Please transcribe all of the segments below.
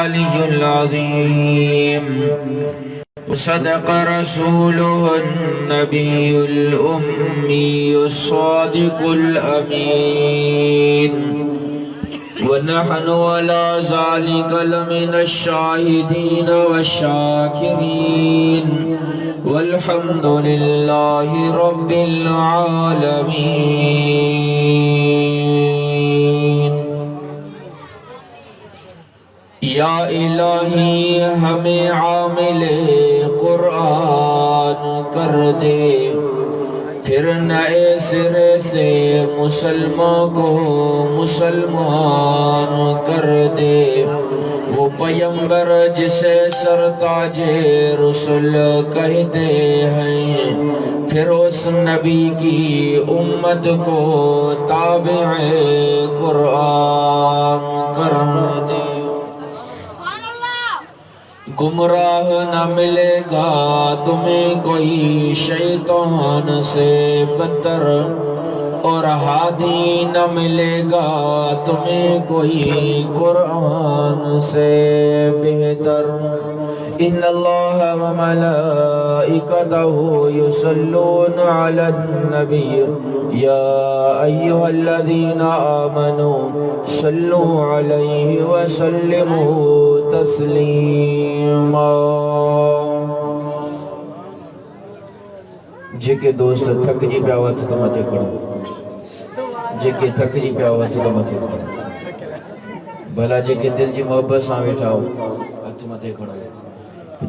العلي العظيم وصدق رسوله النبي الأمي الصادق الأمين ونحن على ذلك لمن الشاهدين والشاكرين والحمد لله رب العالمين या इलाही हमें आमिले कुरान कर दे फिर नए सिरे से मुसलमान को मुसलमान कर दे वो पैगंबर जिसे सरताजे रसूल कहते हैं फिर उस नबी की उम्मत को ताबिए कुरान कर दे गुमराह न मिलेगा तुम्हें कोई शैतान से बदतर और हादी न मिलेगा तुम्हें कोई कुरान से बेहतर इन्नल्लाह व मलाइकतहु युसल्लूना अलन नबी या अय्युहल्लज़ीना आमनू सल्लू अलैहि व सल्लिमू तस्लीमा। जेके दोस्त थक जी पिया हुआ तो मथे खड़ो, जेके थक जी पिया हुआ तो मथे खड़ो, भला जेके दिल जी मोहब्बत सां वेठा हो हथ मथे खड़ो,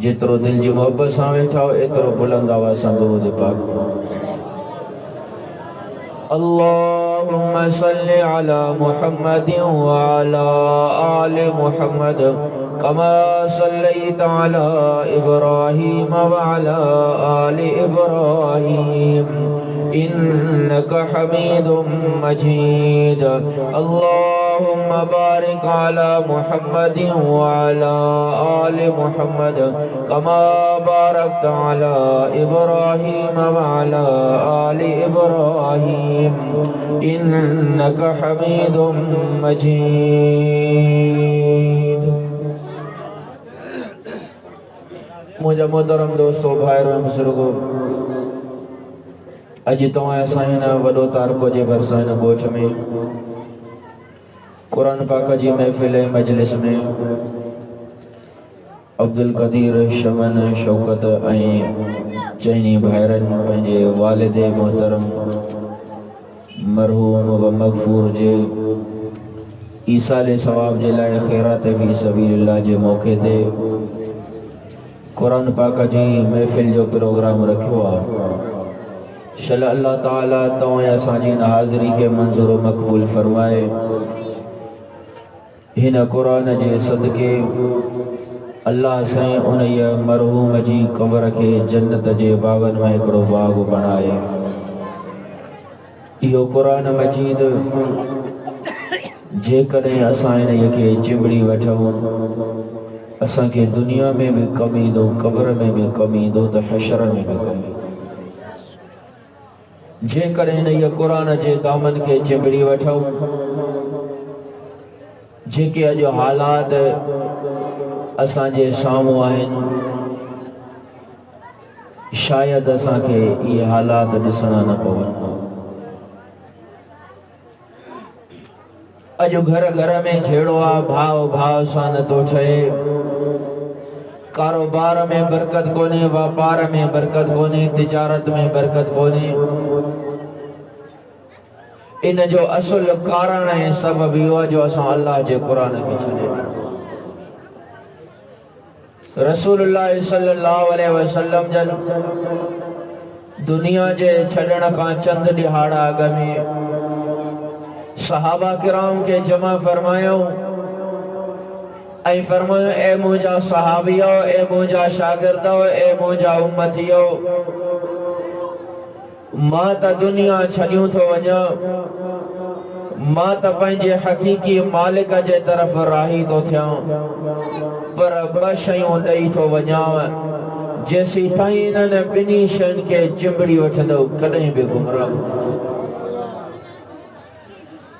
जेतिरो दिल जी मोहब्बत सां वेठा हो एतिरो बुलंद आवाज़ सां दुरूद पाक अल्लाहुम्मा सल्लि अला मुहम्मदिन व अला आलि मुहम्मद कमा सल्लैता अला इब्राहीम व अला आलि इब्राहीम इन्नका हमीदुम मजीद। अल्लाहुम्मा बारिक अला मुहम्मदिन व अला आलि मुहम्मद कमा बारकता अला इब्राहीम व अला आलि इब्राहीम इन्नका हमीदुम मजीद। मुझे मोहतरम दोस्तों भाइयों बुजुर्गों अॼु तव्हां असां हिन वॾो तारको जे भरिसां हिन ॻोठ में क़ुरान पाक जी महफ़िल मजलिस में अब्दुल कदीर शमन शौकत ऐं चइनी भाइरनि पंहिंजे वालिद मोहतरम मरहूम व मग़फ़ूर जे ईसाल सवाब जे लाइ ख़ैरात फ़ी सबीलिल्लाह जे मौक़े ते क़ुरान पाक जी महफ़िल जो प्रोग्राम रखियो आहे। शल अल्लाह ताला तव्हां असांजी इन हाज़िरी खे मंज़ूर मक़बूल फ़रमाए। हिन क़ुरान जे सदके अल्लाह साईं उन मरहूम जी क़ब्र खे जन्नत जे बाग़नि में हिकिड़ो बाग़ बणाए। इहो क़ुरान मजीद जेकॾहिं असां इन खे चिंबड़ी वठूं असांखे दुनिया में भी कम ईंदो, क़ब्र में भी कम ईंदो, त हशर में भी कम ईंदो। जेकॾहिं इन क़ुरान जे दामन खे चिंबड़ी वठूं जेके अॼु हालात असांजे साम्हूं आहिनि शायदि असांखे इहे हालात ॾिसणा न पवनि। अॼु घर घर में झेड़ो आहे, भाव भाव सां नथो ठहे, कारोबार में बरकत कोन्हे, वापार में बरकत कोन्हे, तिजारत में बरकत कोन्हे। इन जो असुल कारण ऐं सबब इहो आहे जो असां अल्लाह जे क़ुरान खे छॾे ॾिनो। रसूलुल्लाह सल्लल्लाहु अलैहि वसल्लम जन दुनिया जे छॾण खां चंद ॾिहाड़ अॻ में सहाबा किराम के जमा फरमायो ऐं फरमायो ए मुंहिंजा सहाबियो, ए मुंहिंजा शागिर्दो, ए मुंहिंजा उम्मतियो, मां त दुनिया छॾियूं थो वञा, मां त पंहिंजे हक़ीक़ी मालिक जे तरफ़ राही थो थियां, पर ॿ शयूं ॾेई थो वञाव जेसीं ताईं इन्हनि ॿिन्ही शयुनि खे चिंबड़ी वठंदो कॾहिं बि गुमराह।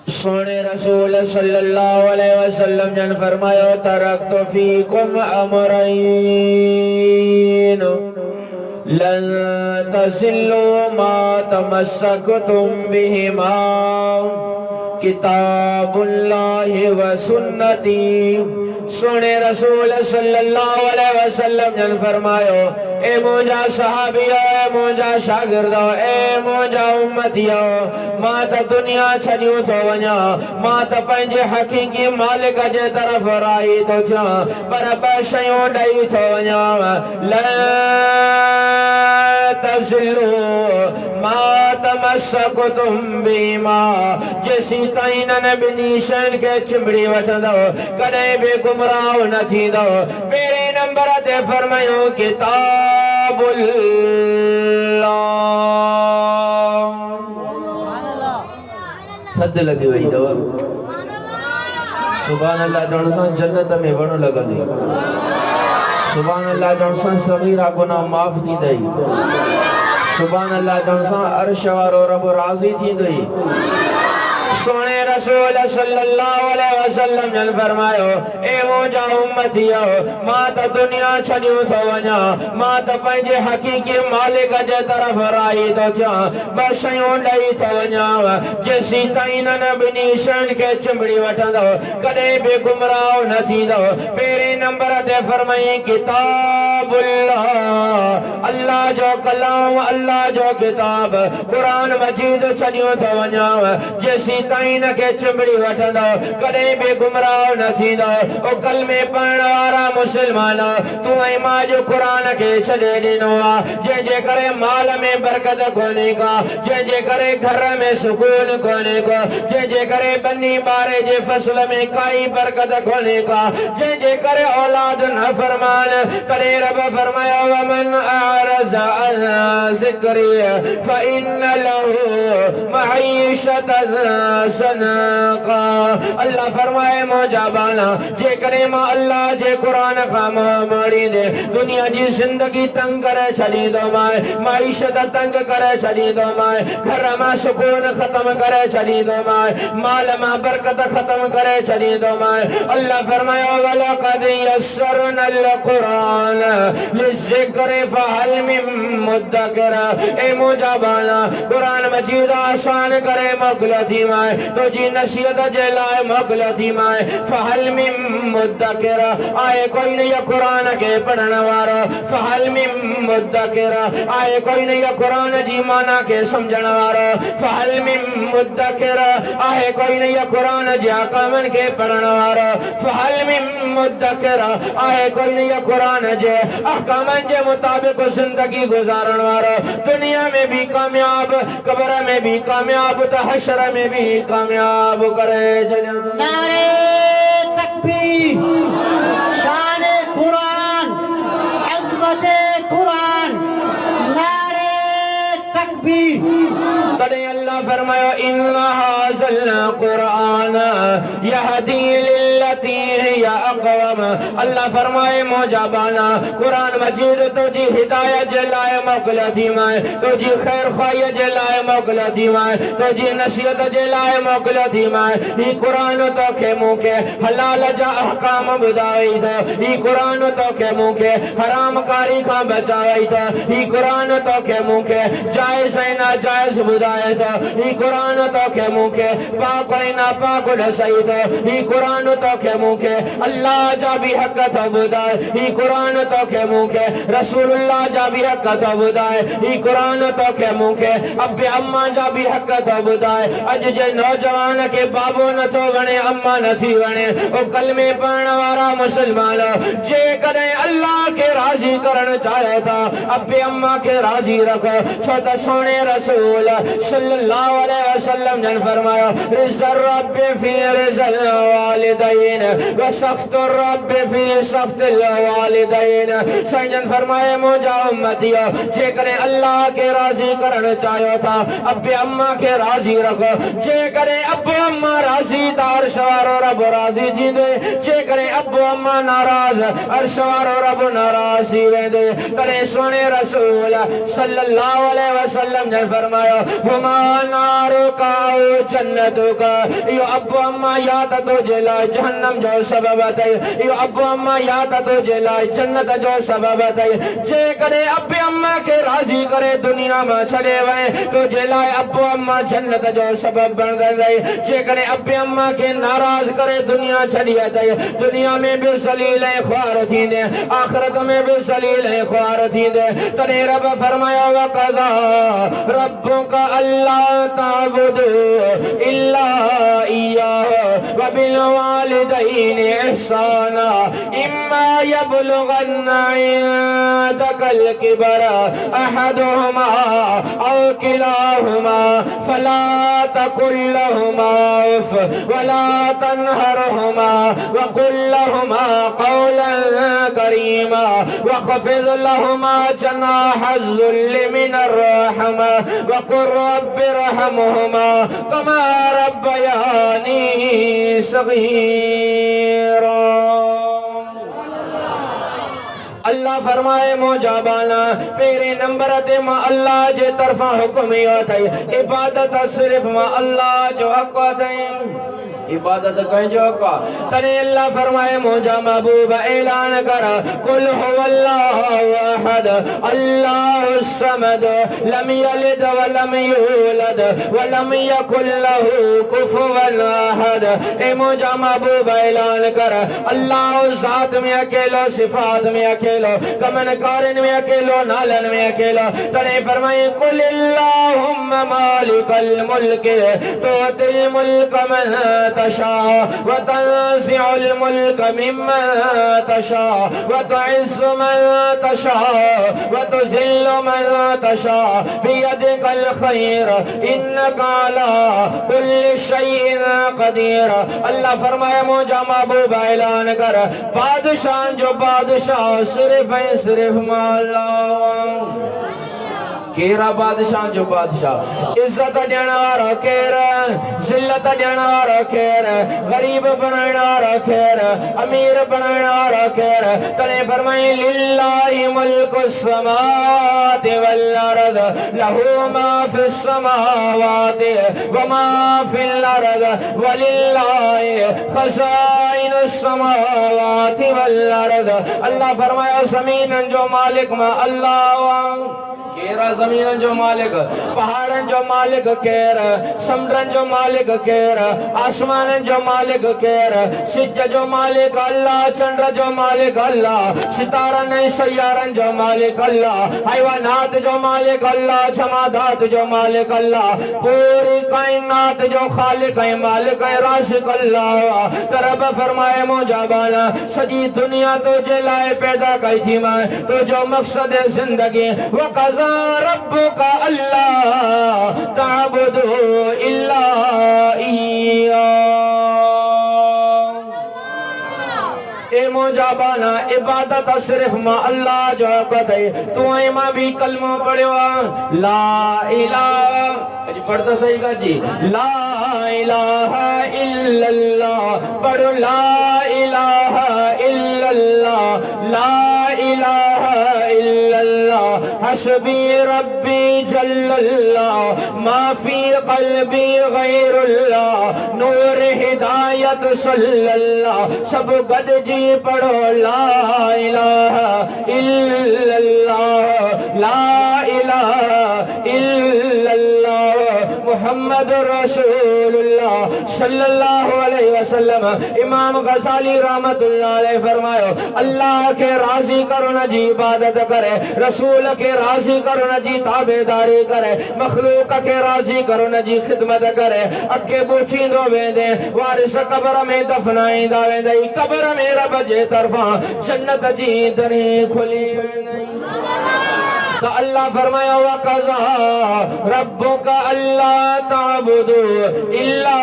सोने रसूल सल्लल्लाहु अलैहि वसल्लम जन फरमायो तरक्तु फीकुम अमरैन लन तज़िल्लू मा तमस्सकतुम बिहिमा किताबुल्लाहि व सुन्नती। सोने रसूल सल्लल्लाहु अलैहि वसल्लम जन फरमायो ए मुंजा सहाबियो ए मुंजा शागिर्दो ए मुंजा उम्मतियो मां त दुनिया छडियो तो वञा मां त पंहिंजे हकीकी मालिक जे तरफ राही तो थिया पर ॿ शयूं ॾेई थो वञा ला तज़िल्लू मा तमस्सकतुम बिमा जेसी ताईं न ॿिन्ही शयुनि खे चिंबड़ी वठंदो कॾहिं बि गुमराह न थींदो। पहिरें नंबर ते फरमायो किताबुल्लाह थद लगी वई अथव सुभान अल्लाह चवण सां जन्नत में वण लॻंदी सुभान अल्लाह चवण सां सगीरा गुनाह माफ़ थींदई सुभान अल्लाह चवण सां अर्श वारो रब राज़ी थींदई। सोने रसूल सल्लल्लाहु अलैहि वसल्लम जन फरमायो ए मुंजा उम्मतियो मां त दुनिया छडियो थो वञा मां त पंहिंजे हकीकी मालिक जे तरफ राही तो थिया ॿ शयूं ॾेई थो वञा जेसी ताईं न ॿिन्ही शयुनि खे चिंबड़ी वठंदो कॾहिं बि गुमराह न थींदो। पहिरें नंबर ते फरमाई किताबुल्लाह अल्लाह जो कलाम अल्लाह जो किताब कुरान मजीद छडियो थो वञा जेसी ताईं न के चिंबड़ी वठंदो कॾहिं बि गुमराह न थींदो। ओ कलमे पढ़ण वारा मुस्लमान तू ऐं मां जो कुरान खे छॾे ॾिनो आहे जंहिंजे करे माल में बरकत कोन्हे का जंहिंजे करे घर में सुकून कोन्हे को जंहिंजे करे बनी ॿारे जे फसल में काई बरकत कोन्हे का जंहिंजे करे औलाद न फरमान तॾहिं रब फरमायो वमन अअरज़ अन ज़िक्री फ़इन्न लहू मईशतन सनका। अल्लाह फरमाए मौजा बाला जेकॾहिं मां अल्लाह जे कुरान खां मोड़ी दे दुनिया जी जिंदगी तंग करे छॾींदो मां माईशत तंग करे छॾींदो मां घर मां सुकून ख़त्म करे छॾींदो मां माल मां बरकत ख़त्म करे छॾींदो मां। अल्लाह फरमायो वलक़द यस्सरनल क़ुरान लिज़िक्रि फ़हल मिन मुद्दकिर। ए मौजा बाला कुरान मजीद आसान करे मोकिलियो थी मां तुझी नसीहत जे लाइ मोकिलियो थी मां फ़हल मिन मुद्दकिर आए कोई नहीं कुरान के पढ़ण वारो फ़हल मिन मुद्दकिर आए कोई नहीं कुरान जी माना के समझण वारो फ़हल मिन मुद्दकिर आए कोई नहीं कुरान जे अहकामनि के पढ़ण वारो फ़हल मिन मुद्दकिर आए कोई नहीं कुरान जे अहकामनि जे मुताबिक जिंदगी गुजारण वारो दुनिया में भी कामयाब कब्र में भी कामयाब तो हशर में भी कामयाब करे चला। नारे तकबीर शान कुरान अज़मत कुरान नारे तकबीर। तॾहिं अल्लाह फरमायो इन्ना हाज़ल कुरान यहदी लिल्लती हिय अक़वम। अल्लाह फरमाए मौजा बाला कुरान मजीद तुझी हिदायत जे लाइ मोकिलियो थी मां तुझी ख़ैर ख़्वाहीअ जे लाइ मोकिलियो थी मां तुझी नसीहत जे लाइ मोकिलियो थी मां। ही कुरान तोखे मूंखे हलाल जा अहकाम ॿुधाए थो ही कुरान तोखे मूंखे हराम कारी खां बचाए थो ही कुरान तोखे मूंखे जाइज़ ऐं नाजाइज़ ॿुधाए थो ही कुरान तोखे मूंखे पाक ऐं नापाक ॾसाई थो ही कुरान तोखे मूंखे अल्लाह जा बि हक़ थो ॿुधाए ही कुरान तोखे मूंखे रसूलुल्लाह जा बि हक़ थो ॿुधाए ही कुरान तोखे मूंखे अबे अम्मा जा बि हक़ थो ॿुधाए। अॼु जे नौजवान खे बाबो नथो वणे अम्मा नथी वणे ओ कलमे पढ़ण वारा मुस्लमान जेकॾहिं अल्लाह खे राज़ी करण चाहे था अबे अम्मा खे राज़ी रखो छो त सोने रसूल सल्लल्लाहु अलैहि वसल्लम जन फरमायो रिज़ल रब्बि फी रिज़ल वालिदैन अजमईन व सख्त रब फी सख्त वालिदैन। सैयद फरमाए मुझा उम्मतियो जे करे अल्लाह के राजी करना चाहो था अब्बे अम्मा के राजी रखो। जे करे अब्बे अम्मा राजी तार शवारो रब राजी जी दे। जे करे अब्बे अम्मा नाराज अरशवारो रब नाराजी वे दे। तने सोने रसूल सल्लल्लाहु अलैहि वसल्लम ने फरमाया हुमा नारो का जन्नतु का। यो अब्बे अम्मा या तो जला जहन्नम जो सबब है। यो अब्बे अम्मा या तो जला जन्नत जो सबब है। जे करे अब्बे अम्मा के राजी करे दुनिया में छड़े वे तो जलाए अब्बे अम्मा जन्नत जो सबब बन गए। जे करे अब्बे अम्मा के नाराज करे दुनिया छड़िया दे। दुनिया में भी सलील ख्वार थी दे आखिरत में भी सलील ख्वार थी दे। तने रब फरमाया व कज़ा रब्बुका अल्लाह ताबुदू इल्ला इय्याहु व बिल वालिदैनि इहसाना इम्मा यबलुगन्ना इंदकल किबरा अहदुहुमा औ किलाहुमा फला तकुल लहुमा उफ वला तनहरहुमा वकुल लहुमा कौलन करीमा वखफिद लहुमा जनाह ज़ुल्ल मिनर रहमा वकुल रब्बि रहमहुमा कमा रब्बयानी सगीरा। अल्लाह फरमाए मोजाबाना तेरे नंबर ते मा अल्लाह जे तरफा हुक्म होता है इबादत सिर्फ मा अल्लाह जो हक है। इबादत कहीं जो का तने अल्लाह फरमाए मोजा महबूब ऐलान कर कुल हुवल्लाहु अहद अल्लाहुस समद लम यलिद व लम यूलद व लम यकुल लहू कुफुवन अहद। ए मोजा महबूब ऐलान कर अल्लाह ज़ात में अकेलो सिफात में अकेलो कमन कारिन में अकेलो नालन में अकेलो। तने फरमाए कुल अल्लाहुम्मा मालिकल मुल्क तुतिल मुल्क मन तशा व तंज़िउल मुल्क मिम्मन तशा व तुइज़्ज़ु मन तशा व तुज़िल्लु मन तशा बियदिकल खैर इन्नका अला कुल्लि शैइन कदीर। अल्लाह फरमाए मुझा महबूब ऐलान कर बादशाह जो बादशाह सिर्फ है सिर्फ मौला। केरा बादशाह जो बादशाह इज्जत देना वाला केरा जिल्लत देना वाला केरा गरीब बनाना वाला केरा अमीर बनाना वाला केरा। तने फरमाए लिल्लाहि मुल्कुस समावाति वल अर्द लहू मा फिस समावाति व मा फिल अर्द वलिल्लाहि खज़ाइनुस समावाति वल अर्द। अल्लाह फरमाया ज़मीन जो मालिक मा अल्लाह केरा जमीन जो मालिक पहाड़न जो मालिक केर समुद्रन जो मालिक केर आसमान जो मालिक केर सिज जो मालिक अल्लाह चंद्र जो मालिक अल्लाह सितारन सैयारन जो मालिक अल्लाह हैवानात जो मालिक अल्लाह जमादात जो मालिक अल्लाह पूरी कायनात जो खालिक है मालिक है राशिक अल्लाह। तरब फरमाए मुजाबाना सजी दुनिया तो जलाए पैदा की थी मैं तो जो मकसद जिंदगी वो कज़ा रब्बुका अल्लाह ताबुदू इल्ला इय्याहु। ए मुजाबाना इबादत सिर्फ मा अल्लाह जो कहते तू मां भी कलमा पढ़ो ला इलाहा जी पढ़ता सही का जी ला इलाहा इल्लल्लाह पढ़ो ला इलाहा इल्लल्लाह ला इलाहा इल्लल्लाह हस्बी रब्बी जल्लल्लाह मा फी क़ल्बी गैरुल्लाह नूर हिदायत सल्लल्लाह। सब गड जी पढ़ो ला इलाहा इल्लल्लाह ला इलाहा इल्लल्लाह मुहम्मद रसूलुल्लाह सल्लल्लाहु अलैहि वसल्लम। इमाम गज़ाली रहमतुल्लाह अलैह फरमायो अल्लाह के राजी करो न जी इबादत करे रसूल के राजी करो न जी ताबेदारी करे मखलूक के राजी करो न जी खिदमत करे अके बूची दो वेंदे वारिस कब्र में दफनाईंदा वेंदे कब्र में रब जे तरफा जन्नत जी दरी खुली वेंदे। तो अल्लाह फरमाया वक़ज़ा रब्बुका अल्ला ताबुदू इल्ला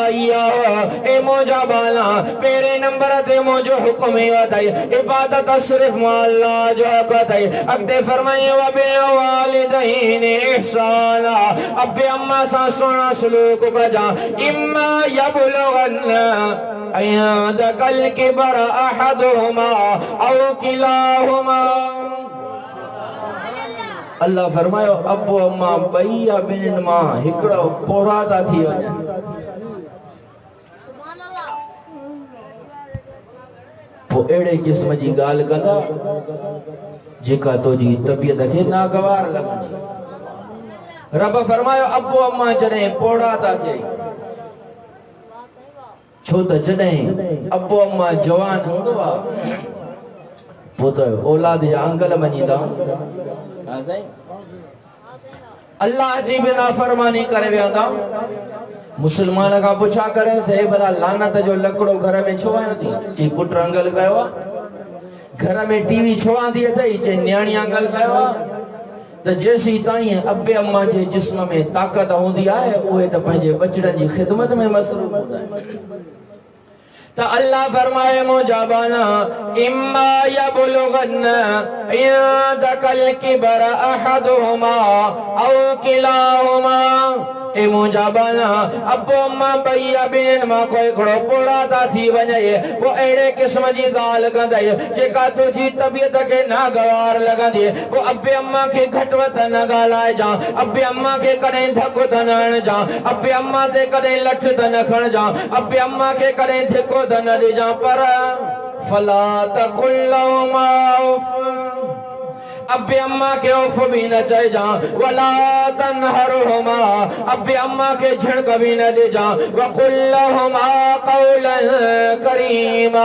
इय्याहु। ए मोजा बाला पेरे नंबर ते मोजो हुक्म वताई इबादत सिर्फ अल्लाह जो कतई। अगदे फरमाए व बिल वालिदैन इहसाना। अब्बे अम्मा सा सोना सलूक कजा। इम्मा यबलुगन्ना अयदकल किबर अहदुहुमा औ किलाहुमा। अल्लाह फरमायो अब्बो अम्मा बईया बिन मां हिकड़ो पोरा था थी वने। पो एड़े किस्म जी गाल कंदा जेका तो जी तबियत के नागवार लगंदी। रब फरमायो अब्बो अम्मा जने पोड़ा था थे छो त जने अब्बो अम्मा जवान हूंदो आ पो तो औलाद जा अंगल मञींदा। हां साईं अल्लाह जी बिना फरमानी करे वेंदा। मुसलमान का पुछा करे से भला लानत जो लकड़ो घर में छो आयो थी ची पुट अंगल कयो आ। घर में टीवी छो आंदी अथई चे न्याणी अंगल कयो आ। त जेसी ताई अब्बे अम्मा जे जिस्म में ताकत होंदी आए ओए त पंहिंजे बचड़न जी खिदमत में मसरूफ हूंदा आहिनि। तो अल्लाह फरमाए मुजाबाना इम्मा यबलुगन्ना इंदकल किबर अहदुहुमा औ किलाहुमा। ए मुजाबाना अब्बो अम्मा भैया बिन मां कोई खड़ो पोड़ा था थी वने वो एड़े किस्म जी गाल कंदई जेका तुझी तबियत के नागवार लगंदी। वो अब्बे अम्मा के घटवत न गालाए जा। अब्बे अम्मा के कदे धक त न जा। अब्बे अम्मा ते कदे लठ त न खण जा। अब्बे अम्मा के कदे धिको त न दे जा। पर फला तकुल लहुमा उफ। अब्बे अम्मा के उफ भी न चए जा। वला तनहरुहुमा अब्बे अम्मा के झिड़क भी न दे जा। वकुल लहुमा कौलन करीमा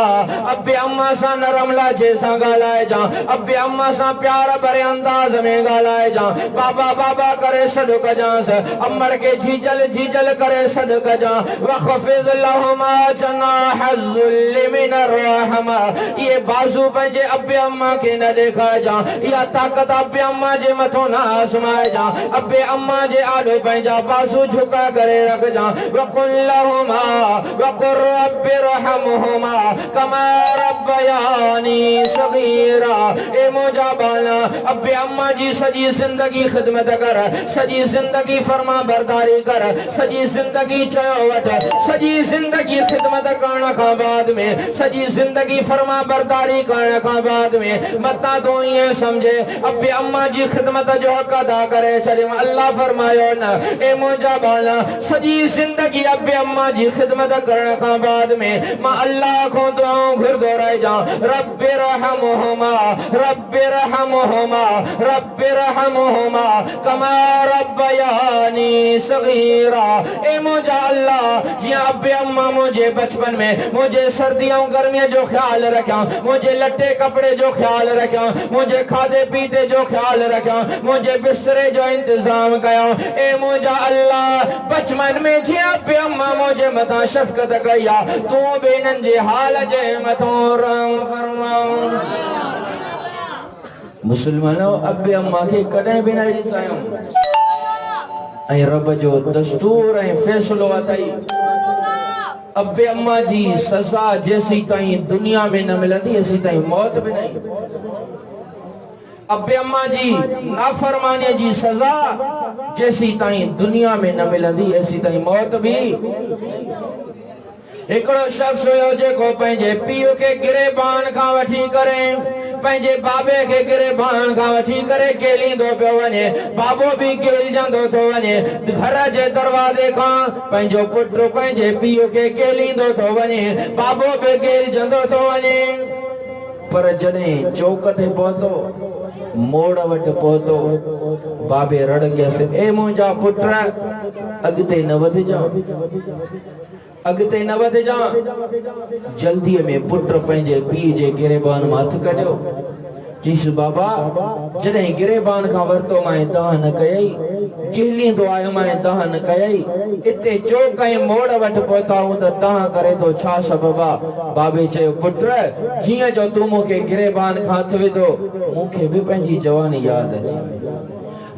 अब्बे अम्मा सा नरम लाजे सा गालाए जा। अब्बे अम्मा सा प्यार भरे अंदाज में गालाए जा। बाबा बाबा करे सदक जांस अमर के झीजल झीजल करे सदक जा। वखफिद लहुमा जनाहज़ुल्ल मिनर रहमा। ये बाजू पंजे अब्बे अम्मा के न देखा जा। या ताकत अब्बे अम्मा जे मथो ना आसमाए जा। अब्बे अम्मा जे आलो पंहिंजा बाजू झुका करे रख जा। वकुल लहुमा वकुर रब्बि रहमुहुमा कमा रब्बयानी सगीरा। ए मोजा बाला अब्बे अम्मा जी सजी जिंदगी खिदमत कर सजी जिंदगी फरमा बरदारी कर सजी जिंदगी चयो वठ सजी जिंदगी खिदमत करण खां बाद में सजी जिंदगी फरमा बरदारी करण खां बाद में मता तो ये समझे अब्बे अम्मा जी खिदमत जो हक अदा करे छड़े। अल्लाह फरमायो न ए मोजा बाला सजी जिंदगी अब्बे अम्मा जी खिदमत करण खां बाद में मां अल्लाह को दुआओं घुरदो रह जा। रब्बि रहमुहुमा रब्बि रहमुहुमा रब्बि रहमुहुमा कमा रब्बयानी सगीरा। ए मोजा अल्लाह जिया अब्बे अम्मा मुझे बचपन में मुझे सर्दियों गर्मियों जो ख्याल रखा मुझे लट्टे कपड़े जो ख्याल रखा मुझे खादे पीते जो ख्याल रखा मुझे बिस्तरे जो इंतजाम कया। ए मुझा अल्लाह बचपन में जी अब्बे अम्मा मुझे मता शफकत कया तू बेनन जे हाल जे मतो रहम फरमाओ। मुसलमानों अब्बे अम्मा के कदे भी न ॾिसायो ऐं रब जो दस्तूर ऐं फैसलो अथई। अब्बे अम्मा जी सजा जैसी ताईं दुनिया में न मिलती ऐसी ताईं मौत भी नहीं। अब्बे अम्मा जी नाफरमानी जी सजा जैसी ताईं दुनिया में न मिलंदी ऐसी ताईं मौत भी। एकड़ो शख्स हुयो जेको पंहिंजे पीउ के गिरेबान खां वठी करे पंहिंजे बाबे के गिरेबान खां वठी करे केलींदो पियो वञे। बाबो भी केलजंदो थो वञे। घर जे दरवाजे खां पंहिंजो पुटु पंहिंजे पीउ के केलींदो थो वञे। बाबो भी केलजंदो थो वञे। पर जॾहिं चौक ते पहुतो मोड़ वटि पहुतो बाबे रड़ कयसि ए मुंहिंजा पुट अॻिते न वधिजा अॻिते न वधिजा। जल्दीअ में पुट पंहिंजे पीउ जे गिरेबान मां हथ कढियो चीस बाबा जॾहिं गिरेबान खां वरितो मां दह न कयई, गिलींदो आयो मां दह न कयई, इते चौक ऐं मोड़ वटि पहुता हूं त दह करे तो छा सबब आहे? बाबे चयो पुट जीअं जो तूं मूंखे गिरेबान खां हथ विधो, मूंखे बि पंहिंजी जवानी यादि अची वई,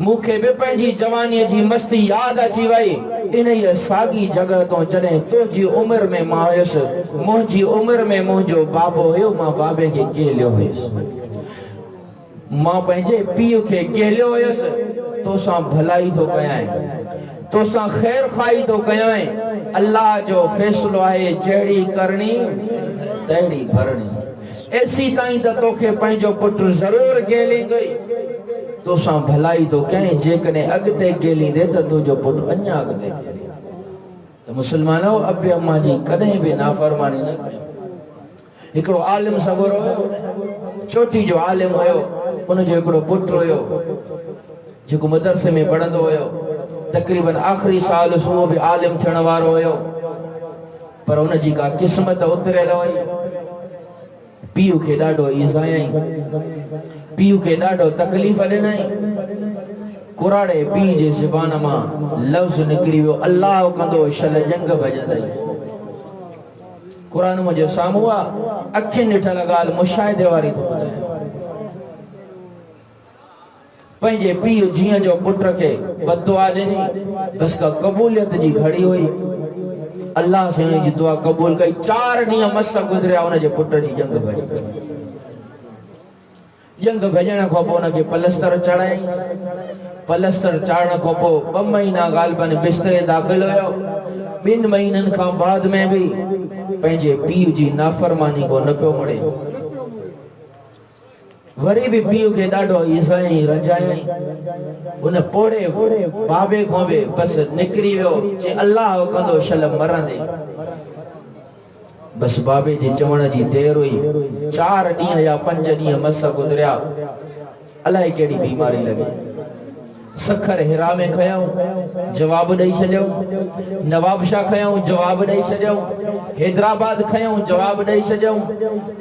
मूंखे बि पंहिंजी जवानीअ जी मस्ती यादि अची वई। इन साॻी जॻह तो जॾहिं तुंहिंजी उमिरि में मां हुयुसि, मुंहिंजी उमिरि में मुंहिंजो बाबो हुयो, मां बाबे खे गेलियो हुयुसि, मां पंहिंजे पीउ खे गेलियो हुयुसि। तोसां भलाई थो कयां, तोसां ख़ैर खाई थो कयां। अल्लाह जो फ़ैसिलो आहे, जहिड़ी करणी तहिड़ी भरणी। एसी ताईं त तोखे पंहिंजो पुटु ज़रूरु गेलींदो, तोसां भलाई थो कयां। जेकॾहिं अॻिते गेलींदे त तुंहिंजो पुटु अञा अॻिते गेलींदो। त मुस्लमानो, अबे अम्मा जी कॾहिं बि नाफ़रमानी न कयो। हिकिड़ो आलिम सगोरो हुयो, चोटी जो आलिम हुयो, उनजो हिकिड़ो पुटु हुयो जेको मदरसे में पढ़ंदो हुयो। तक़रीबन आख़िरी साल उहो बि आलिम थियण वारो हुयो, पर उनजी का क़िस्मत उतरियल हुई। पीउ खे ॾाढो ईज़ायई, पीउ खे ॾाढो तकलीफ़ ॾिनई। कुराड़े पीउ जे ज़ुबान मां लफ़्ज़ निकिरी वियो, अल्लाह कंदो शल जंग भॼंदई। कुरान मुंहिंजे साम्हूं आहे, अखियुनि ॾिठल ॻाल्हि मुशाहिदे वारी थो ॿुधायां। पंहिंजे पीउ जीअं जो पुट खे बददुआ ॾिनी, बस का क़बूलियत जी घड़ी हुई। अल्लाह से उनजी दुआ क़बूल कई। 4 ॾींहं मस गुज़रिया, उनजे पुट जी जंग भॼी। जंग भॼण खां पोइ उनखे पलस्तर चढ़ाई। पलस्तर चाढ़ण खां पोइ 2 महीना ग़ालिबन बिस्तरे दाख़िल हुयो। 2 महीननि खां बाद में बि पंहिंजे पीउ जी नाफ़रमानी को न पियो मुड़े। वरी भी पीउ खे ॾाढो ईज़ाई रजाई। उन पोड़े बाबे खां बि बस निकिरी वियो, जे अल्लाह कंदो शल मरंदे। बस बाबे जे चवण जी देर हुई। 4 ॾींहं या 5 ॾींहं मस गुज़रिया। अलाए कहिड़ी बीमारी लॻी। सखर हिरा में खयूं, जवाब ॾेई छॾियो। नवाबशाह खयूं, जवाब ॾेई छॾियो। हैदराबाद खयूं, जवाब ॾेई छॾियो।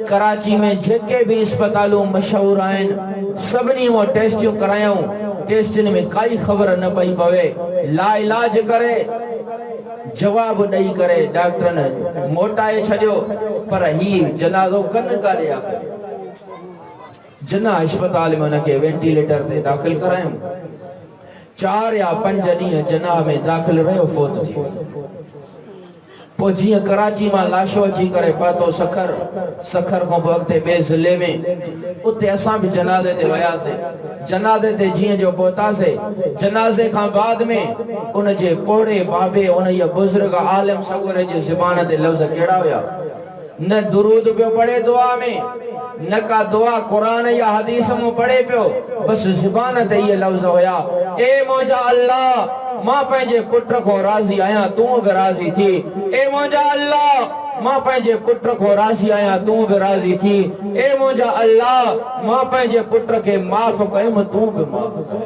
कराची में जेके भी अस्पतालूं मशहूर आहिनि, सभिनी मां टेस्टियूं करायूं। टेस्टनि में काई ख़बर न पई पवे। लाइलाज करे, जवाब ॾेई करे डॉक्टरनि मोटाए छॾियो। पर ही जनाज़ो कन ॻाल्हि आहे। जना अस्पताल में उनखे वेंटिलेटर ते दाख़िल करायूं। 4 या 5 ॾींहं जना में दाख़िल रहियो, फोत थी वियो। पोइ जीअं कराची मां लाशो अची करे पातो सखर, सखर खां पोइ अॻिते ॿिए ज़िले में, उते असां बि जनाज़े ते वियासीं। जनाज़े ते जीअं जो पहुतासीं, जनाज़े खां बाद में उनजे पोड़े बाबे, उन बुज़ुर्ग आलिम सगोरे जे ज़ुबान ते लफ़्ज़ कहिड़ा हुया? न दुरूद पियो पढ़े दुआ में, न का दुआ कुरान या हदीस में पढ़े पियो, बस ज़ुबान ते ये लफ़्ज़ हुया, ए मुंहिंजा अल्लाह, मां पंहिंजे पुट को राज़ी आहियां, तूं बि राज़ी थी। ए मुंहिंजा अल्लाह, मां पंहिंजे पुट को राज़ी आहियां, तूं बि राज़ी थी। ए मुंहिंजा अल्लाह, मां पंहिंजे पुट खे माफ़ कयुमि, तूं बि माफ़ कर।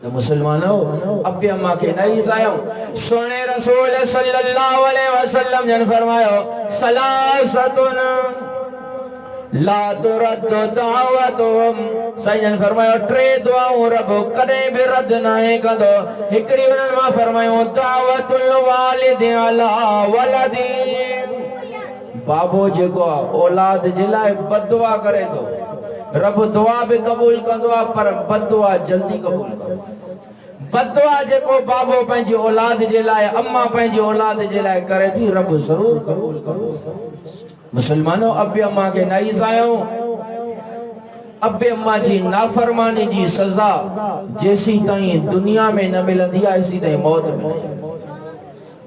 तो मुसलमानों, अब्बे अम्मा के नईस आयो। सोने रसूल सल्लल्लाहु अलैहि वसल्लम ने फरमाया, सलासतुन ला तुरद्दु दावतुहुम। साईं फरमायो 3 दुआऊं रब कदे भी रद्द नहीं कंदो। हिकड़ी उन्हनि मां फरमायो, दावतुल वालिद अला वलदी। बाबो जेको औलाद जे लाइ बददुआ करे तो, रब दुआ भी कबूल कंदो आहे, पर बददुआ जल्दी कबूल कंदो। बददुआ जेको बाबो पंहिंजी औलाद जे लाइ, अम्मा पंहिंजी औलाद जे लाइ करे थी, रब ज़रूर कबूल कंदो। मुसलमानों, अब्बे अम्मा के नाइज़ आयो। अब्बे अम्मा जी नाफरमानी जी सज़ा जेसी ताईं दुनिया में न मिलंदी आहे, एसी ताईं मौत में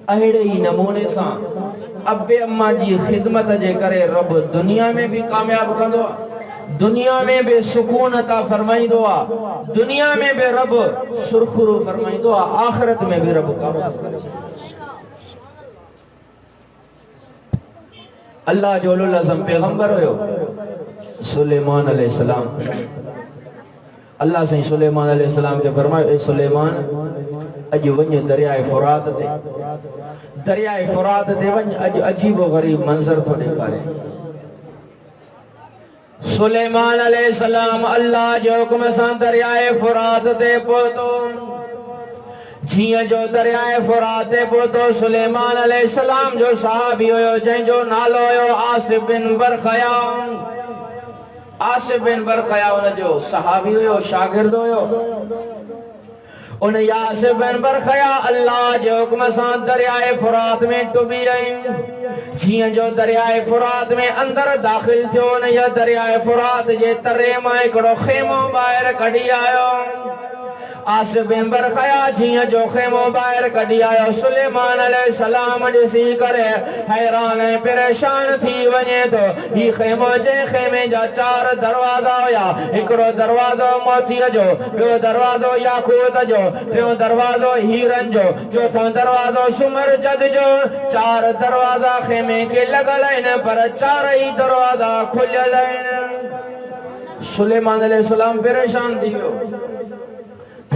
अहिड़े ही नमूने सां अब्बे अम्मा जी ख़िदमत जे करे रब दुनिया में भी कामयाब कंदो आहे, दुनिया में भी सुकून अता फरमाइंदो आहे, दुनिया में भी रब सुरखुरू फरमाइंदो आहे, आखिरत में भी रब कामयाब कंदो। अल्लाह जो उलुल अज़म पैगंबर हुयो सुलेमान अलैहिस्सलाम। अल्लाह से सुलेमान अलैहिस्सलाम के फरमायो, ए सुलेमान, अज वञ दरियाए फुरात ते, दरियाए फुरात ते वञ, अज अजीबो गरीब मंजर थो ॾेखारे। सुलेमान अलैहिस्सलाम अल्लाह जो हुक्म सां दरियाए फुरात ते पहुतो। जियां जो दरियाए फुरात ते पहुतो सुलेमान अलैहिस्सलाम जो सहाबी हुयो जंहिंजो नालो हुयो आसिफ बिन बरखया। आसिफ बिन बरखया उन जो सहाबी हुयो, शागिर्द हुयो। उन आसिफ बिन बरखया अल्लाह जो हुक्म सां दरियाए फुरात में डुबी रही। जियां जो दरियाए फुरात में अंदर दाखिल थियो न या दरियाए फुरात जे तरे मां हिकिड़ो खेमो ॿाहिरि कढी आयो। आसिफ बिन बरखया जियां जो खेमो ॿाहिरि कढी आयो सुलेमान अलैहिस्सलाम ॾिसी करे हैरान ऐं परेशान थी वञे थो। ही खेमो जे खेमे जा 4 दरवाजा हुया। हिकिड़ो दरवाजो मोतीअ जो, ॿियो दरवाजो याकूत जो, टियों दरवाजो हीरन जो, चौथों दरवाजो सुमरजद जो। 4 दरवाजा खेमे के लॻल आहिनि पर 4 ई दरवाजा खुलियल आहिनि। सुलेमान अलैहिस्सलाम परेशान थी वियो।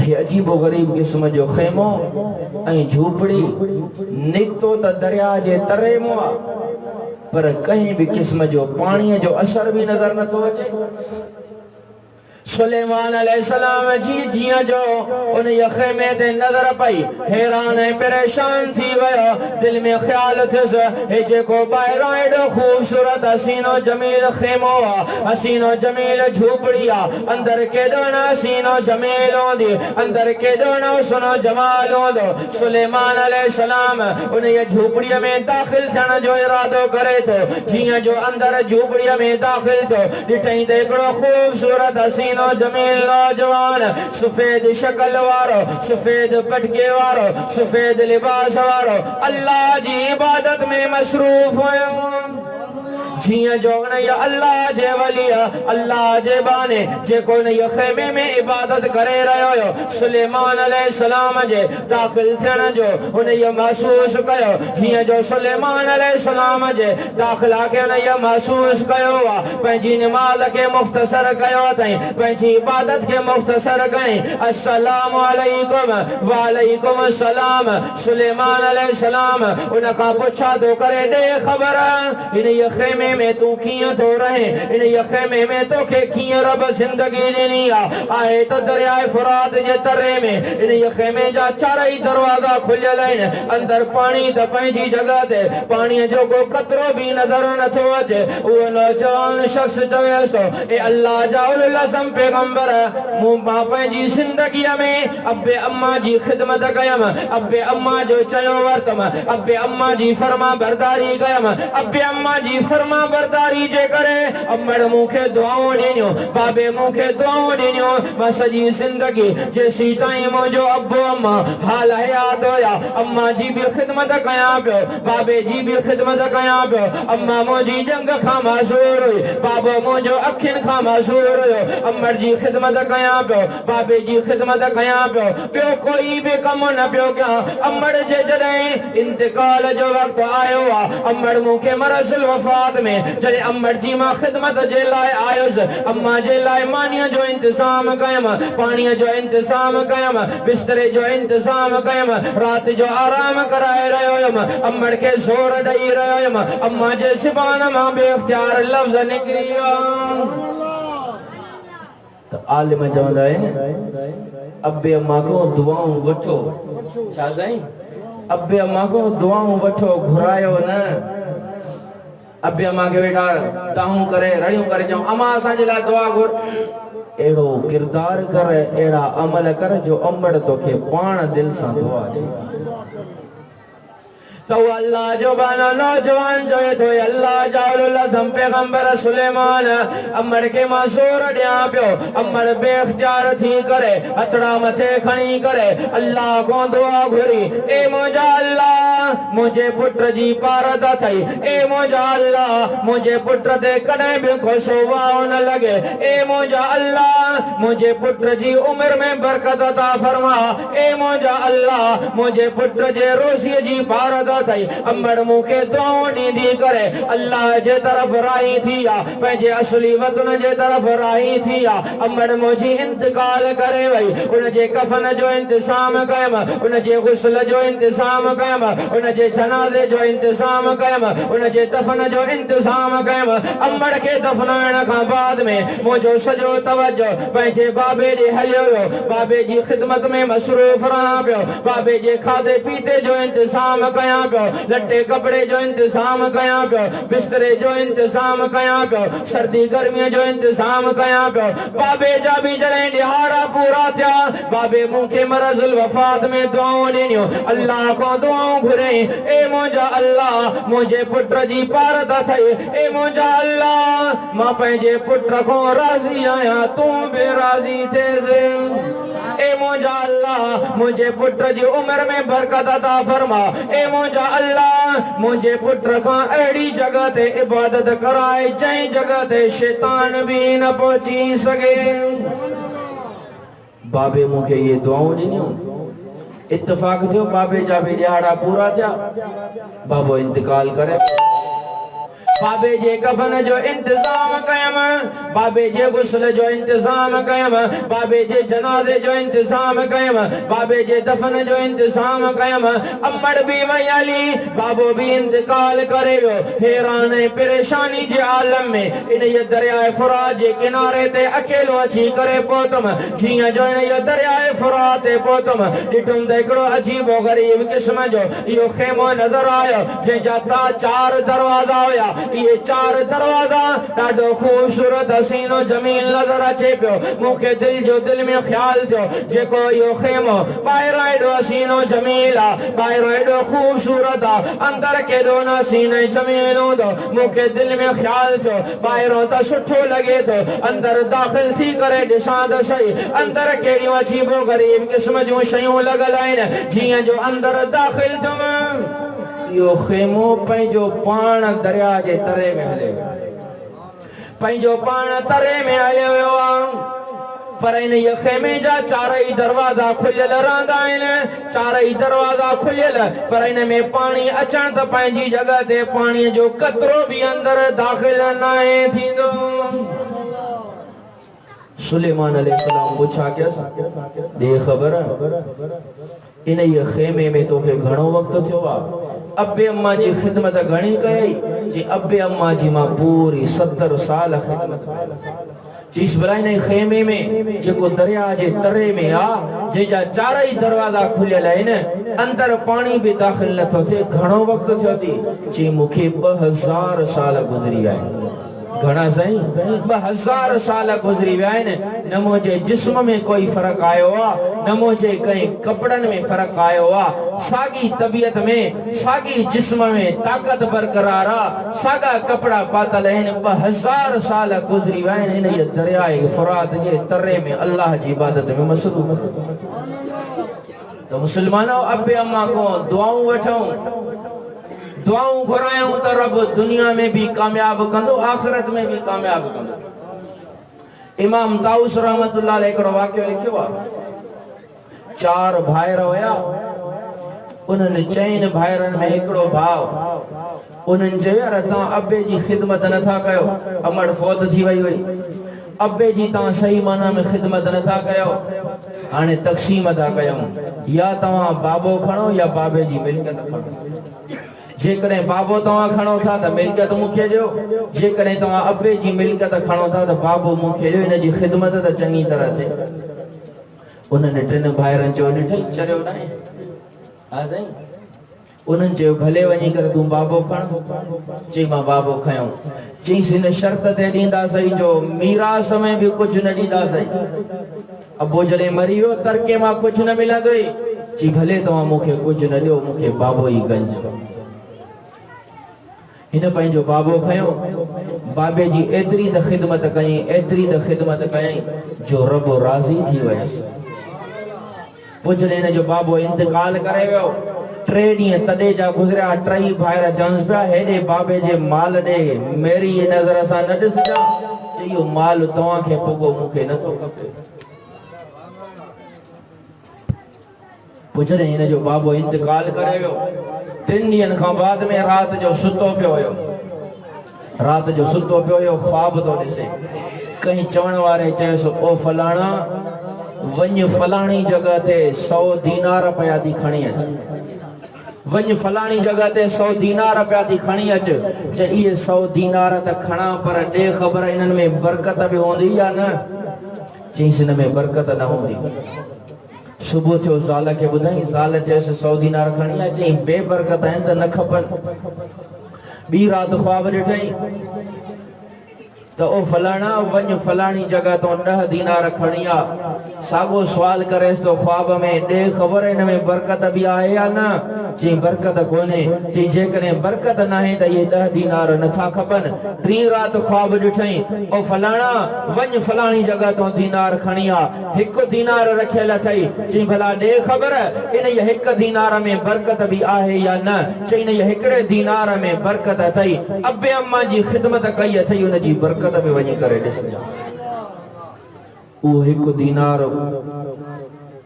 अजीबो गरीब किस्म जो खेमो ऐं झूपड़ी निकतो त दरिया जे तरे में पर कहीं भी किस्म जो पानी जो असर भी नजर न तो अचे। सुलेमान अलैहिस्सलाम जी जियां जो उन खेमे ते नजर पई हैरान ऐं परेशान थी वियो। दिल में ख्याल थियुसि हे जेको ॿाहिरां एॾो खूबसूरत हसीनो जमील खेमो आहे, हसीनो जमील झूपड़ी आहे, अंदर केॾो न हसीनो जमील हूंदी, अंदर केॾो न हुस्नो जमाल हूंदो। सुलेमान अलैहिस्सलाम उन झूपड़ीअ में दाखिल थियण जो इरादो करे थो। जियां जो अंदर झूपड़ीअ में दाखिल थियो ॾिठई त हिकिड़ो खूबसूरत हसीनो जमील नौजवान सफेद शक्ल वारो, सफेद पटके वारो, सफेद लिबास वारो अल्लाह जी इबादत में मसरूफ हुयो। जियां जो अल्लाह जे वली अल्लाह जे बाने जेको खेमे में इबादत करे रहियो हुयो सुलेमान अलैहिस्सलाम जे दाखिल थियण जो उन महसूस कयो। जियां जो सुलेमान अलैहिस्सलाम जे दाखिला के उन महसूस कयो आहे पंहिंजी नमाज के मुख्तसर कयो अथई, पंहिंजी इबादत के मुख्तसर कई। अस्सलामु अलैकुम वालैकुम सलाम। सुलेमान अलैहिस्सलाम उन खां पुछा तो करे दे खबर इन खेमे में तू कियां तो रहे, इन खेमे में तो के कियां रब जिंदगी ॾिनी आहे तो दरियाए फुरात जे तरे में इन खेमे जा 4 ई दरवाजा खुलियल आहिनि। अंदर पानी त पंहिंजी जगह ते पानी जो को कतरो भी नजर नथो अचे। उहो नौजवान शख्स चवेसि थो ए अल्लाह जा उल अज़म पैगंबर मूं पंहिंजी ज़िंदगीअ में अब्बे अम्मा जी ख़िदमत कयमि, अब्बे अम्मा जो चयो वरतमि, अब्बे अम्मा जी फरमा बरदारी कयमि, अब्बे अम्मा जी फरमा बरदारी जे करे अम्मड़ मूंखे दुआऊं ॾिनियूं, बाबे मूंखे दुआऊं ॾिनियूं। मां सॼी ज़िंदगी जेसीं ताईं मुंहिंजो अब्बो अम्मा हाल हयात हुया अम्मा जी भी ख़िदमत कयां पियो, बाबे जी भी ख़िदमत कयां पियो। अम्मा मुंहिंजी ॼंग खां मासूर हुई, बाबो मुंहिंजो अखियुनि खां मासूर हुयो। अम्मड़ जी ख़िदमत कयां पियो, बाबे जी ख़िदमत कयां पियो, ॿियो कोई भी कमु न पियो कयां। अम्मड़ जे जॾहिं इंतकाल जो वक़्तु आयो आहे अम्मड़ मूंखे मरसिल वफ़ात में जॾहिं अम्मड़ जी मां ख़िदमत जे लाइ आयुसि अम्मा जे लाइ मानीअ जो इंतज़ाम कयमि, पाणीअ जो इंतज़ाम कयमि, बिस्तरे जो इंतज़ाम कयमि, राति जो आराम कराए रहियो हुयमि, अम्मड़ खे ज़ोर ॾेई रहियो हुयमि। अम्मा जे ज़बान मां बेइख्तियार लफ़्ज़ निकिरी विया त आलिम चवंदा आहिनि अब्बे अम्मा को दुआऊं वठो। छा साईं? अब्बे अम्मा को दुआऊं वठो, घुरायो न। अब्बे अम्मा के बेटा ताहूं करे रड़ियूं करे चऊं अम्मा असांजे लाइ दुआ घुर। अहिड़ो किरदार कर, अहिड़ा अमल कर जो अम्मड़ तोखे पाण दिल सां दुआ ॾे। तो अल्लाह जो बाना नौजवान जो है तो अल्लाह जाउल अज़म पैगंबर सुलेमान अम्मड़ के मसूर ॾियां पियो। अम्मड़ बेइख्तियार थी करे हथड़ा मथे खणी करे अल्लाह को दुआ घुरी ए मुंहिंजा अल्लाह मुझे पुट जी पारद अथई, ए मुंहिंजा अल्लाह मुझे पुट ते कॾहिं भी को सोवाओ न लॻे, ए मुंहिंजा अल्लाह मुझे पुत्र जी उम्र में बरकत अता फरमा। ए मुंहिंजा अल्लाह मुझे पुत्र जे रोज़ीअ जी पार अता थई। अम्बड़ मूंखे दुआऊं ॾींदी करे अल्लाह जे तरफ़ राही थी आहे, पंहिंजे असली वतन जे तरफ़ राही थी आहे। अम्बड़ मुंहिंजी इंतकाल करे वई, उन जे कफन जो इंतज़ाम कयम, उन जे गुस्ल जो इंतज़ाम कयम, उन जे जनाज़े जो इंतज़ाम कयम, उन जे दफन जो इंतज़ाम कयम। अम्बड़ के दफनाइण खां बाद में मुंहिंजो सॼो तवज्जो पंहिंजे बाबे ॾे हलियो वियो। बाबे जी ख़िदमत में मसरूफ़ रहां पियो, बाबे जे खाधे पीते जो इंतज़ाम कयां पियो, लटे कपड़े जो इंतज़ाम कयां पियो, बिस्तरे जो इंतज़ाम कयां पियो, सर्दी गर्मीअ जो इंतज़ाम कयां पियो। बाबे जा बि जॾहिं ॾिहाड़ा पूरा थिया, बाबे मूंखे मरज़ुल वफ़ात में दुआऊं ॾिनियूं, अल्लाह खां दुआऊं घुरियईं। ए मुंहिंजा अल्लाह मुंहिंजे पुट जी पार था थई। ए मुंहिंजा अल्लाह मां पंहिंजे पुट खां राज़ी आहियां, तूं बि राज़ी थिएसि। ए मुंहिंजा अल्लाह मुंहिंजे पुट जी उम्र में बरकत अता फरमा। ए मुंहिंजा अल्लाह मुंहिंजे पुट खां अहिड़ी जगह ते इबादत कराए जंहिं जगह ते शैतान भी न पहुची सके। बाबे मूंखे ये दुआऊं ॾिनियूं। इत्तफ़ाक़ थियो बाबे जा बि ॾिहाड़ा पूरा थिया, बाबो इंतकाल करे। बाबे जे कफन जो इंतजाम कयम, बाबे जे गुस्ल जो इंतजाम कयम, बाबे जे जनाज़े जो इंतजाम कयम, बाबे जे दफन जो इंतजाम कयम। अम्बड़ भी वई हली, बाबो भी इंतकाल करे वियो। हैरान ऐं परेशानी जे आलम में इन ये दरियाए फुरात जे किनारे ते अकेलो अची करे पहुतम। जीअं जो इन ये दरियाए फुरात ते पहुतम, ॾिठुम त हिकिड़ो अजीबो ग़रीब क़िस्म जो इहो खेमो नज़र आयो, जंहिंजा चार दरवाज़ा हुया। ये चार दरवाजा ॾाढो खूबसूरत हसीनो जमील नज़र अचे पियो। मूंखे दिल में ख्याल थियो, जेको इहो खेमो ॿाहिरां एॾो हसीनो जमील आहे, ॿाहिरां एॾो खूबसूरत आहे, अंदर केॾो न हसीन ऐं जमील हूंदो। मूंखे दिल में ख्याल थियो, ॿाहिरों त सुठो लॻे थो, अंदर दाख़िल थी करे ॾिसां त सही अंदर कहिड़ियूं अजीबो ग़रीब क़िस्म जूं शयूं लॻल आहिनि। जीअं जो अंदर दाख़िल थियुमि, यो खेमो पंहिंजो पाण दरिया जे तरे में हले वियो, पंहिंजो पाण तरे में हले वियो आहे। पर इन ये खेमे जा चारई दरवाजा खुलियल रहंदा आहिनि, चारई दरवाजा खुलियल, पर इन में पाणी अचण त पंहिंजी जॻह ते पाणीअ जो कतरो भी अंदर दाख़िल न आहे थींदो। सुलेमान अलैहिस्सलाम पूछा क्या दे खबर इन ये खेमे में तोखे घणो वक्त थियो आहे? अब्बे अम्मा जी खिदमत घणी कई? जी अब्बे अम्मा जी मां पूरी 70 साल खिदमत कई। जिस बलाइन खेमे में जेको दरिया जे तरे में आ, जंहिंजा चारई दरवाजा खुलियल आहिनि, अंदर पाणी भी दाख़िल नथो थिए, घणो वक्त थियो थी? जी मूंखे 2000 साल गुज़री विया आहिनि। घणा साईं? 2000 साल गुज़री विया आहिनि। न मुंहिंजे जिस्म में कोई फ़र्क़ु आयो आहे, न मुंहिंजे कंहिं कपड़नि में फ़र्क़ु आयो आहे। साॻी तबियत में, साॻी जिस्म में ताक़त बरक़रार आहे, साॻा कपड़ा पातल आहिनि। 2000 साल गुज़री विया आहिनि इन दरियाए फुरात जे तरे में अल्लाह जी इबादत में मसरूफ़। तो मुसलमानों, अब्बे अम्मा को दुआऊं वठूं, दुआऊं घुरायूं त रब दुनिया में भी कामयाब कंदो, आखिरत में भी कामयाब कंदो। इमाम ताऊस रहमतुल्लाह अलैह हिकिड़ो वाक़ियो लिखियो आहे। 4 भाइर हुया, उन्हनि 4 भाइरनि में हिकिड़ो भाउ, उन्हनि चयो यार तव्हां अब्बे जी खिदमत नथा कयो, अमड़ फौत थी वई हुई, अब्बे जी तव्हां सही माना में खिदमत नथा कयो, हाणे तक़सीम था कयूं, या तव्हां बाबो खणो या बाबे जी मिल्कियत खणो। जेकॾहिं बाबो तव्हां खणो था त मिल्कियत मूंखे ॾियो, जेकॾहिं तव्हां अब्बे जी मिल्कियत खणो था त बाबो मूंखे ॾियो, इन जी खिदमत त चङी तरह थिए। उन्हनि 3 भाइरनि जो ॾिठई, चरियो न आहे हा साईं। उन्हनि चयो भले वञी करे तूं बाबो खण। चई मां बाबो खयो। चईंसि हिन शर्त ते ॾींदासीं जो मीरास में भी कुझु न ॾींदासीं। अबो जॾहिं मरी वियो तरके मां कुझु न मिलंदो। चई भले तव्हां मूंखे कुझु न ॾियो, मूंखे बाबो ई गंज। हिन पंहिंजो बाबो खयो, बाबे जी एतिरी त खिदमत कई, एतिरी त खिदमत कई जो रब राज़ी थी वियसि। पोइ जॾहिं हिन जो बाबो इंतकाल करे वियो, 3 ॾींहं तॾहिं जा गुज़रिया। 3 भाइर चवंसि पिया हेॾे बाबे जे माल ॾे मेरी नज़र सां न ॾिसजां। चई इहो माल तव्हांखे पुॻो मूंखे नथो खपे। पुछड़े हिन जो बाबो इंतकाल करे वियो। 3 ॾींहंनि खां बाद में रात जो सुतो पियो हुयो। रात जो सुतो पियो हुयो, ख्वाब तो ॾिसे। कहीं चवण वारे चयसि ओ फलाणा वञ फलाणी जगह ते 100 दीनार पिया थी खणी अच। वञ फलाणी जगह ते 100 दीनार पिया थी खणी अच। चे इहे 100 दीनार त खणा पर ॾे ख़बर इन्हनि में बरकत बि हूंदी या न? चईंसि हिन में बरकत न हूंदी। सुबुह थियो ज़ाल खे ॿुधाई। ज़ाल चयसि 100 दीनार खणी अच। चई बेबरकत आहिनि त न खपनि। ॿी राति ख्वाब ॾिठई तो ओ फलाना वञ फलाणी जगह तो 10 दीनार खणी आ। सागो सवाल करेस तो ख्वाब में ॾे ख़बर इन में बरकत भी आहे या न? चई बरकत कोने। चई जेकॾहिं बरकत न आहे त ये 10 दीनार नथा खपनि। 3 रात ख्वाब ॾिठई ओ फलाना वञ फलाणी जगह तो दीनार खणी आ। 1 दीनार रखियल अथई। चई भला ॾे ख़बर इन ये 1 दीनार में बरकत भी आहे या न? चई इन ये 1 दीनार में बरकत अथई। अबे अम्मा जी ख़िदमत कई अथई उन जी बरकत में वञी करे ॾिसजा। वो 1 दीनार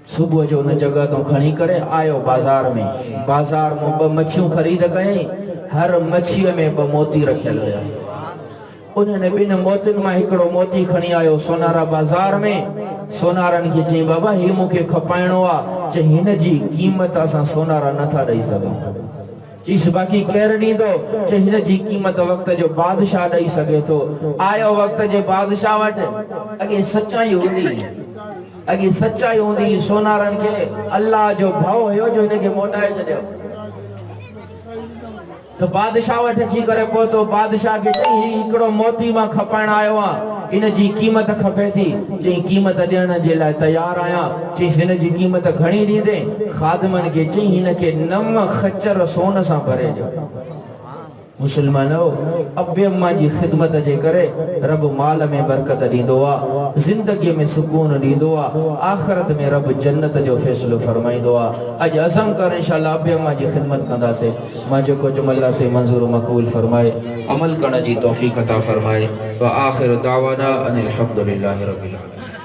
सुबह जो उन जगह तो खणी करे आयो बाजार में। बाजार में 2 मच्छियूं खरीद कयई। हर मच्छीअ में 2 मोती रखियल हुया। उन्होंने 2 मोतियुनि मां हिकिड़ो मोती खणी आयो सोनारा बाजार में। सोनारनि खे चई बाबा ही मूंखे खपाइणो आ। चई हिन जी कीमत असां सोनारा नथा ॾेई सघूं। चीस बाकी केर ॾींदो? चई हिन जी कीमत वक्त जो बादशाह ॾेई सघे थो। आयो वक्त जे बादशाह वटि। अॻे सच्चाई हूंदी। अॻे सच्चाई हूंदी। सोनारनि खे अल्लाह जो भउ हुयो जो हिन खे मोटाए छॾियो। तो बादशाह वटि अची करे पहुतो। बादशाह खे चई हिकिड़ो मोती मां खपाइण आयो आ। इन जी कीमत खपे थी। चई कीमत ॾियण जे लाइ तयार आहियां। चईसि हिन जी कीमत घणी ॾींदे? ख़ादिमनि खे चई हिन खे 9 खच्चर सोन सां भरे ॾियो। मुसलमानो अबे अम्मा जी ख़िदमत जे करे रब माल में बरकत ॾींदो आ। ज़िंदगी में सुकून ॾींदो आ। आख़िरत में रब जन्नत जो फ़ैसिलो फरमाईंदो आ। अॼु अज़म कर इंशाअल्लाह अबे अम्मा जी ख़िदमत कंदासीं। मां जेको जुमला से मंज़ूर मक़बूल फरमाए अमल करण जी तौफ़ीक़ अता फरमाए। व आख़िर दावाना अनिल हम्दुलिल्लाहि रब्बिल आलमीन।